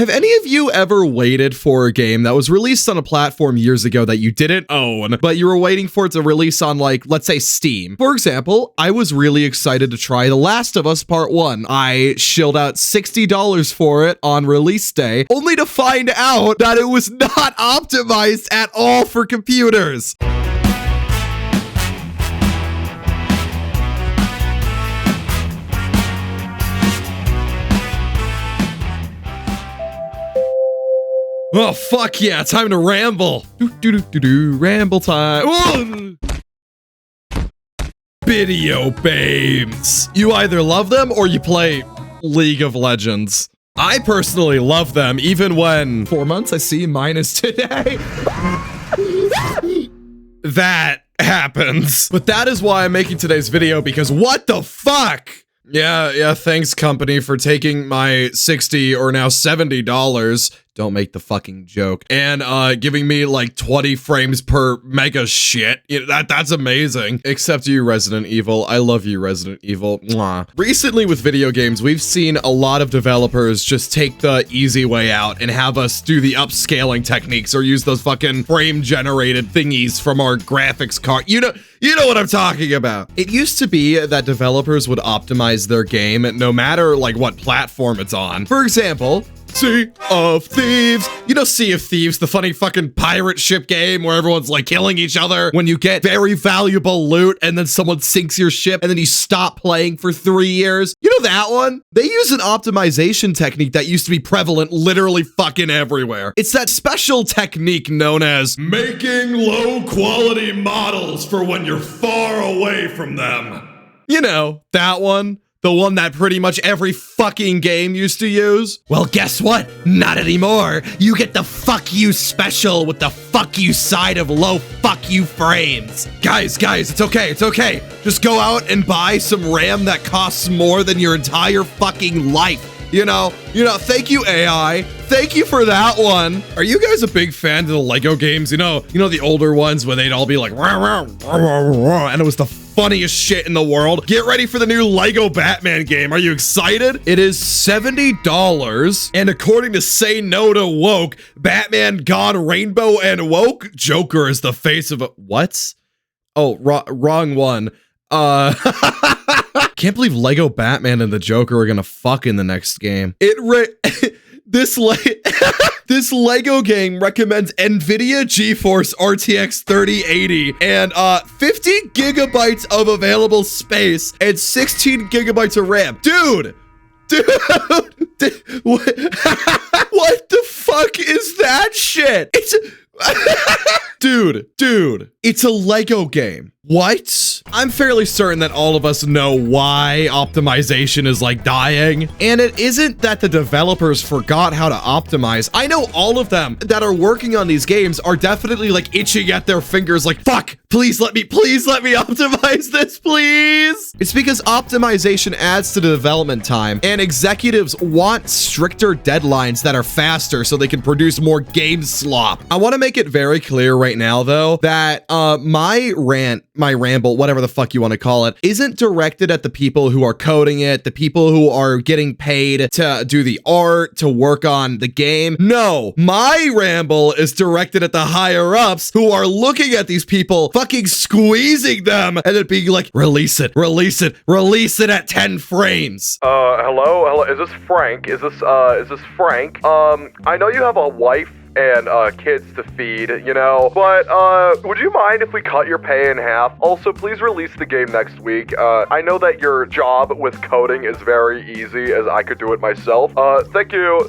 Have any of you ever waited for a game that was released on a platform years ago that you didn't own, but you were waiting for it to release on, like, let's say Steam? For example, I was really excited to try The Last of Us Part 1. I shelled out $60 for it on release day, only to find out that it was not optimized at all for computers. Oh, fuck yeah, time to ramble. Ramble time. Whoa. Video games. You either love them or you play League of Legends. I personally love them, even when 4 months I see minus today. That happens. But that is why I'm making today's video, because what the fuck? Yeah, thanks company for taking my $60 or now $70. Don't make the fucking joke. And giving me like 20 frames per mega shit. That's amazing. Except you, Resident Evil. I love you, Resident Evil. Mwah. Recently with video games, we've seen a lot of developers just take the easy way out and have us do the upscaling techniques or use those fucking frame generated thingies from our graphics card. You know what I'm talking about. It used to be that developers would optimize their game no matter like what platform it's on. For example, Sea of Thieves. You know Sea of Thieves, the funny fucking pirate ship game where everyone's like killing each other when you get very valuable loot and then someone sinks your ship and then you stop playing for 3 years. You know that one? They use an optimization technique that used to be prevalent literally fucking everywhere. It's that special technique known as making low quality models for when you're far away from them. You know, that one. The one that pretty much every fucking game used to use? Well, guess what? Not anymore. You get the fuck you special with the fuck you side of low fuck you frames. Guys, it's okay. Just go out and buy some RAM that costs more than your entire fucking life. You know, thank you, AI. Thank you for that one. Are you guys a big fan of the Lego games? You know the older ones where they'd all be like, rah, rah, rah, rah, rah, and it was the funniest shit in the world. Get ready for the new Lego Batman game. Are you excited? It is $70, and according to Say No to Woke, Batman Gone Rainbow and Woke, Joker is the face of a what? Oh, wrong one. Can't believe Lego Batman and the Joker are gonna fuck in the next game. This Lego game recommends NVIDIA GeForce RTX 3080 and 50 gigabytes of available space and 16 gigabytes of RAM. Dude, what the fuck is that shit? Dude, it's a Lego game. What? I'm fairly certain that all of us know why optimization is like dying. And it isn't that the developers forgot how to optimize. I know all of them that are working on these games are definitely like itching at their fingers like, fuck, please let me optimize this, please. It's because optimization adds to the development time and executives want stricter deadlines that are faster so they can produce more game slop. I want to make it very clear right now though that my ramble, whatever the fuck you want to call it, isn't directed at the people who are coding it, the people who are getting paid to do the art, to work on the game. No, my ramble is directed at the higher ups who are looking at these people, fucking squeezing them, and then being like, release it at 10 frames. Hello, is this Frank? Is this Frank? I know you have a wife and kids to feed, but would you mind if we cut your pay in half? Also, please release the game next week. I know that your job with coding is very easy, as I could do it myself. Thank you,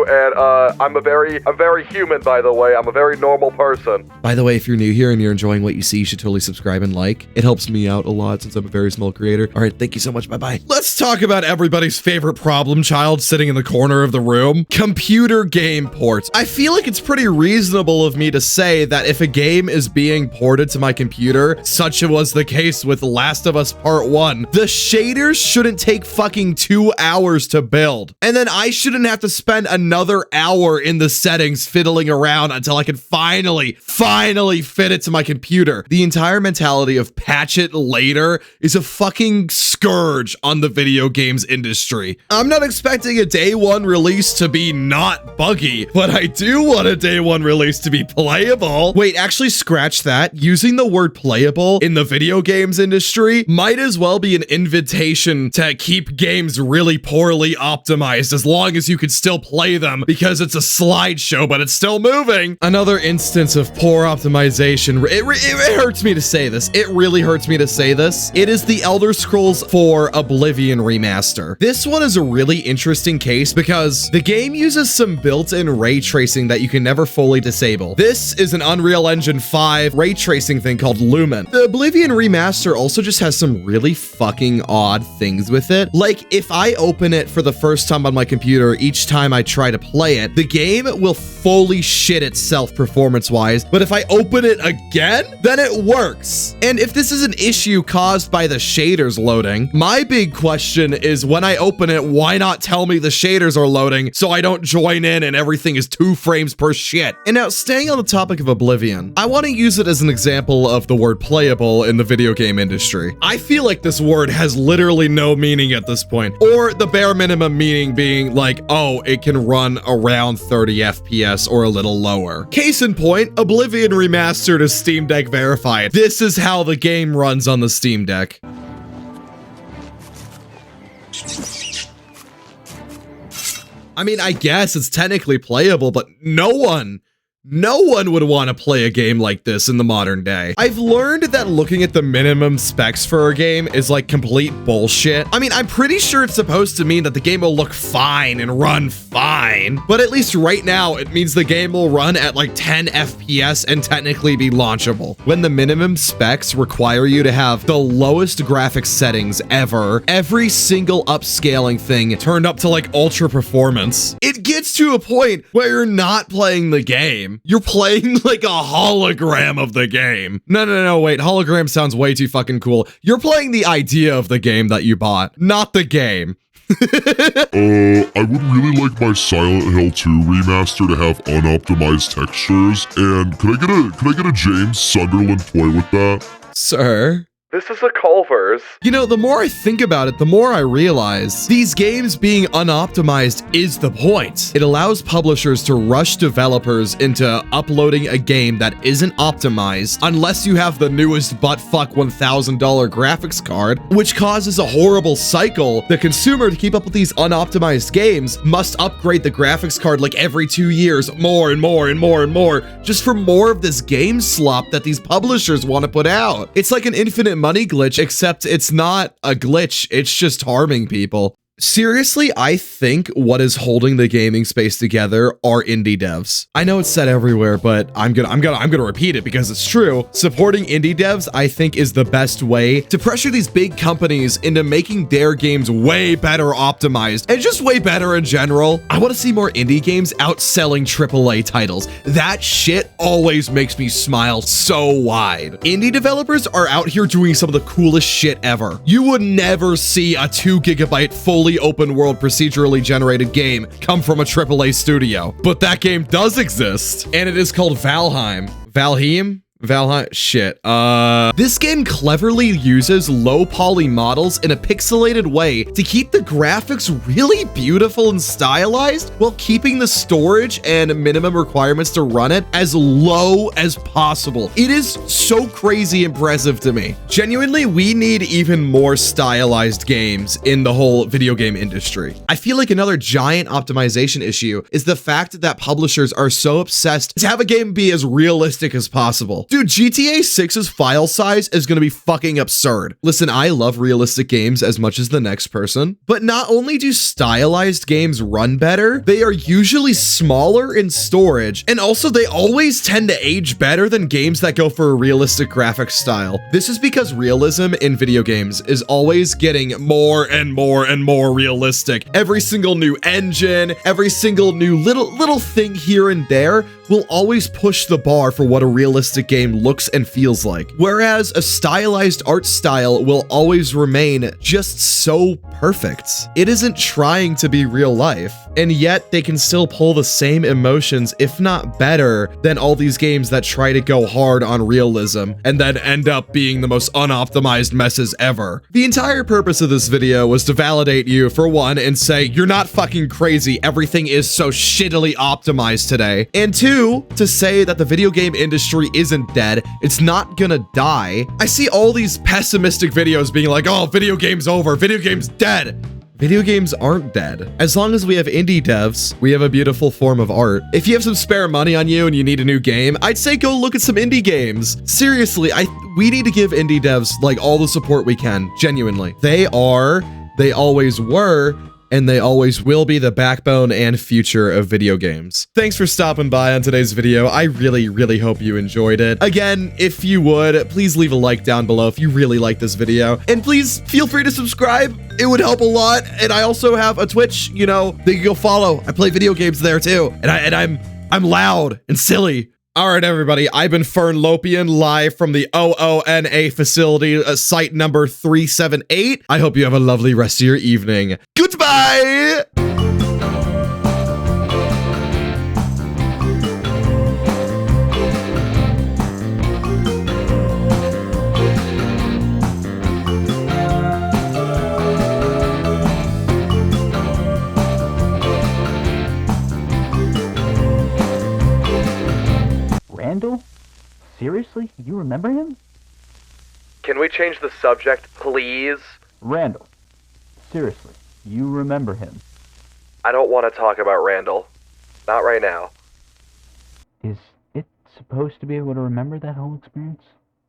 and I'm very human, by the way. I'm a very normal person. By the way, if you're new here and you're enjoying what you see, you should totally subscribe and like. It helps me out a lot since I'm a very small creator. All right, thank you so much, bye-bye. Let's talk about everybody's favorite problem child sitting in the corner of the room. Computer game ports. I feel like like it's pretty reasonable of me to say that if a game is being ported to my computer, such as was the case with Last of Us Part 1, the shaders shouldn't take fucking 2 hours to build. And then I shouldn't have to spend another hour in the settings fiddling around until I can finally fit it to my computer. The entire mentality of patch it later is a fucking scourge on the video games industry. I'm not expecting a day one release to be not buggy, but I do want a day one release to be playable. Wait, actually scratch that. Using the word playable in the video games industry might as well be an invitation to keep games really poorly optimized as long as you can still play them because it's a slideshow, but it's still moving. Another instance of poor optimization. It hurts me to say this. It really hurts me to say this. It is the Elder Scrolls 4 Oblivion remaster. This one is a really interesting case because the game uses some built-in ray tracing that you can never fully disable. This is an Unreal Engine 5 ray tracing thing called Lumen. The Oblivion remaster also just has some really fucking odd things with it. Like, if I open it for the first time on my computer each time I try to play it, the game will fully shit itself performance-wise, but if I open it again, then it works. And if this is an issue caused by the shaders loading, my big question is when I open it, why not tell me the shaders are loading so I don't join in and everything is 2 frames per shit? And now, staying on the topic of Oblivion, I want to use it as an example of the word playable in the video game industry. I feel like this word has literally no meaning at this point, or the bare minimum meaning being like, oh, it can run around 30 FPS or a little lower. Case in point, Oblivion Remastered is Steam Deck verified. This is how the game runs on the Steam Deck. I mean, I guess it's technically playable, but no one would want to play a game like this in the modern day. I've learned that looking at the minimum specs for a game is like complete bullshit. I mean, I'm pretty sure it's supposed to mean that the game will look fine and run fine, but at least right now it means the game will run at like 10 FPS and technically be launchable. When the minimum specs require you to have the lowest graphics settings ever, every single upscaling thing turned up to like ultra performance, it gets to a point where you're not playing the game. You're playing like a hologram of the game. No, wait, hologram sounds way too fucking cool. You're playing the idea of the game that you bought, not the game. I would really like my Silent Hill 2 remaster to have unoptimized textures, and could I get a James Sunderland toy with that? Sir? This is a Culver's. You know, the more I think about it, the more I realize these games being unoptimized is the point. It allows publishers to rush developers into uploading a game that isn't optimized unless you have the newest buttfuck $1,000 graphics card, which causes a horrible cycle. The consumer, to keep up with these unoptimized games, must upgrade the graphics card like every 2 years, more and more and more and more, just for more of this game slop that these publishers want to put out. It's like an infinite money glitch, except it's not a glitch, it's just harming people. Seriously, I think what is holding the gaming space together are indie devs. I know it's said everywhere, but I'm gonna repeat it because it's true. Supporting indie devs, I think, is the best way to pressure these big companies into making their games way better optimized and just way better in general. I want to see more indie games outselling AAA titles. That shit always makes me smile so wide. Indie developers are out here doing some of the coolest shit ever. You would never see a 2 GB full open world procedurally generated game come from a AAA studio, but that game does exist, and it is called Valheim. Valheim? Shit. This game cleverly uses low poly models in a pixelated way to keep the graphics really beautiful and stylized while keeping the storage and minimum requirements to run it as low as possible. It is so crazy impressive to me. Genuinely, we need even more stylized games in the whole video game industry. I feel like another giant optimization issue is the fact that publishers are so obsessed to have a game be as realistic as possible. Dude, GTA 6's file size is gonna be fucking absurd. Listen, I love realistic games as much as the next person, but not only do stylized games run better, they are usually smaller in storage, and also they always tend to age better than games that go for a realistic graphics style. This is because realism in video games is always getting more and more and more realistic. Every single new engine, every single new little thing here and there will always push the bar for what a realistic game looks and feels like, whereas a stylized art style will always remain just so perfect. It isn't trying to be real life, and yet they can still pull the same emotions, if not better, than all these games that try to go hard on realism and then end up being the most unoptimized messes ever. The entire purpose of this video was to validate you, for one, and say, you're not fucking crazy, everything is so shittily optimized today. And two, to say that the video game industry isn't dead, it's not gonna die. I see all these pessimistic videos being like, oh, video game's over, video game's dead. Video games aren't dead. As long as we have indie devs, we have a beautiful form of art. If you have some spare money on you and you need a new game, I'd say go look at some indie games. Seriously, we need to give indie devs like all the support we can, genuinely. They always were, and they always will be the backbone and future of video games. Thanks for stopping by on today's video. I really, really hope you enjoyed it. Again, if you would, please leave a like down below if you really like this video. And please feel free to subscribe. It would help a lot. And I also have a Twitch, you know, that you can go follow. I play video games there too. And I'm loud and silly. All right, everybody, I've been Fernalopian, live from the OONA facility, site number 378. I hope you have a lovely rest of your evening. Goodbye! Randall? Seriously? You remember him? Can we change the subject, please? Randall. Seriously, you remember him? I don't want to talk about Randall. Not right now. Is it supposed to be able to remember that whole experience?